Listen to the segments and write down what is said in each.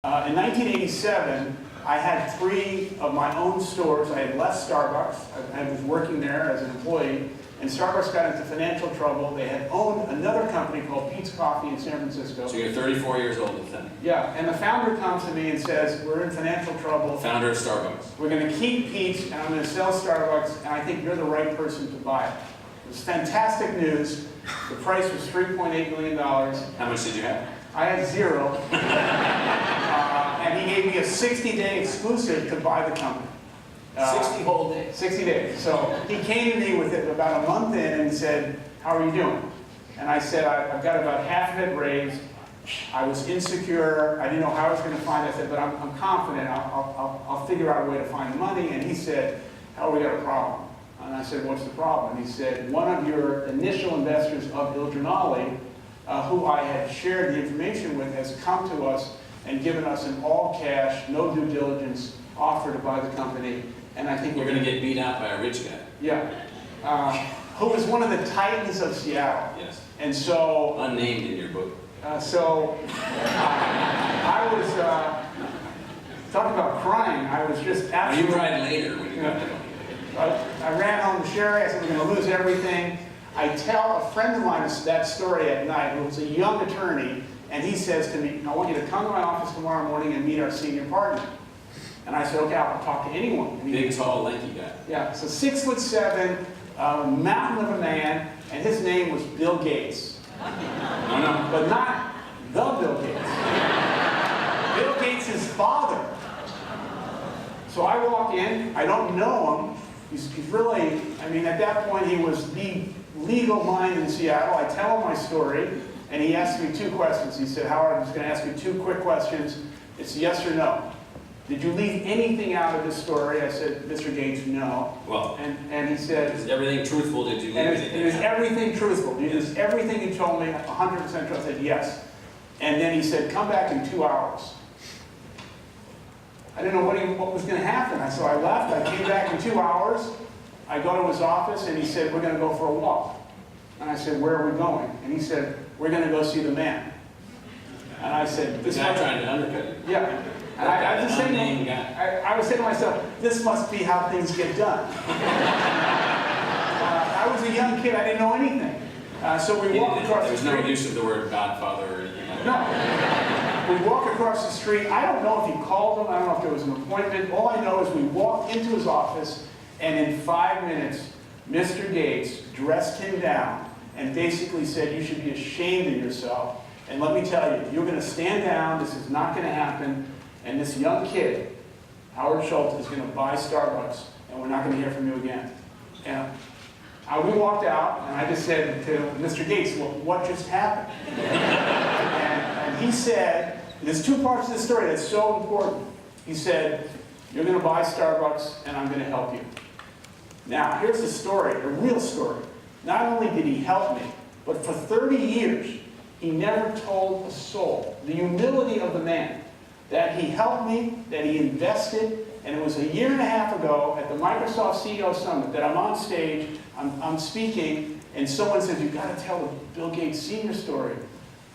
In 1987, I had 3 of my own stores. I had left Starbucks. I was working there as an employee, and Starbucks got into financial trouble. They had owned another company called Pete's Coffee in San Francisco. So you're 34 years old at then? Yeah, and the founder comes to me and says, we're in financial trouble. Founder of Starbucks. We're going to keep Pete's, and I'm going to sell Starbucks, and I think you're the right person to buy it. It was fantastic news. The price was $3.8 million. How much did you have? I had 0. And he gave me a 60-day exclusive to buy the company. 60 whole days? 60 days. So he came to me with it about a month in and said, how are you doing? And I said, I've got about half of it raised. I was insecure. I didn't know how I was going to find it. I said, but I'm confident. I'll figure out a way to find the money. And he said, how we got a problem? And I said, what's the problem? And he said, one of your initial investors of Il Giornale, who I had shared the information with, has come to us and given us an all-cash, no due diligence offer to buy the company. And I think we're going to get beat out by a rich guy. Yeah. Who was one of the titans of Seattle. Yes. And so... Unnamed in your book. I was... talking about crying, I was just absolutely... You cried later when you got there. I ran home to Sherry. I said, we're going to lose everything. I tell a friend of mine that story at night, who was a young attorney, and he says to me, I want you to come to my office tomorrow morning and meet our senior partner. And I said, okay, I'll talk to anyone. Big, tall, lanky guy. Yeah, so 6'7", mountain of a man, and his name was Bill Gates. No. But not the Bill Gates. Bill Gates' father. So I walk in, I don't know him. He's really, I mean, at that point he was the legal mind in Seattle. I tell him my story, and he asked me 2 questions. He said, Howard, I'm just going to ask you 2 quick questions. It's yes or no. Did you leave anything out of this story? I said, Mr. Gates, no. Well, and he said, is everything truthful? Did you leave anything out? It is everything truthful. It is everything you told me, 100% true. I said, yes. And then he said, come back in 2 hours. I didn't know what was going to happen. So I left. I came back in 2 hours. I go to his office, and he said, we're going to go for a walk. And I said, where are we going? And he said, we're going to go see the man. And I said, the guy trying to undercut you. Yeah. And I was saying to myself, this must be how things get done. I was a young kid. I didn't know anything. So we walked across the street. There was no use of the word Godfather or anything like that. No. We walk across the street. I don't know if he called him. I don't know if there was an appointment. All I know is we walked into his office, and in 5 minutes, Mr. Gates dressed him down and basically said, you should be ashamed of yourself. And let me tell you, you're going to stand down. This is not going to happen. And this young kid, Howard Schultz, is going to buy Starbucks, and we're not going to hear from you again. And we walked out, and I just said to Mr. Gates, well, what just happened? and he said, there's 2 parts of the story that's so important. He said, you're going to buy Starbucks, and I'm going to help you. Now, here's the story, the real story. Not only did he help me, but for 30 years, he never told a soul. The humility of the man. That he helped me, that he invested, and it was a year and a half ago at the Microsoft CEO Summit that I'm on stage, I'm speaking, and someone says, you've got to tell the Bill Gates Sr. story.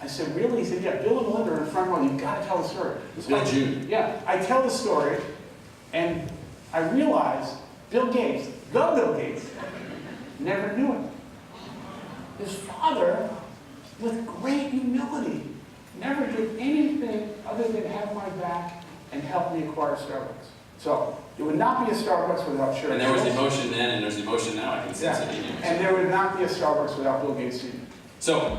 I said, really? He said, yeah, Bill and Melinda are in front row, you've got to tell the story. Bill Jr. Yeah, I tell the story, and I realize Bill Gates, the Bill Gates, never knew it. His father, with great humility, never did anything other than have my back and help me acquire Starbucks. So, there would not be a Starbucks without Sherry. And there was emotion then, and there's emotion now. I can sense it in you. And there would not be a Starbucks without Bill Gates Sr. So,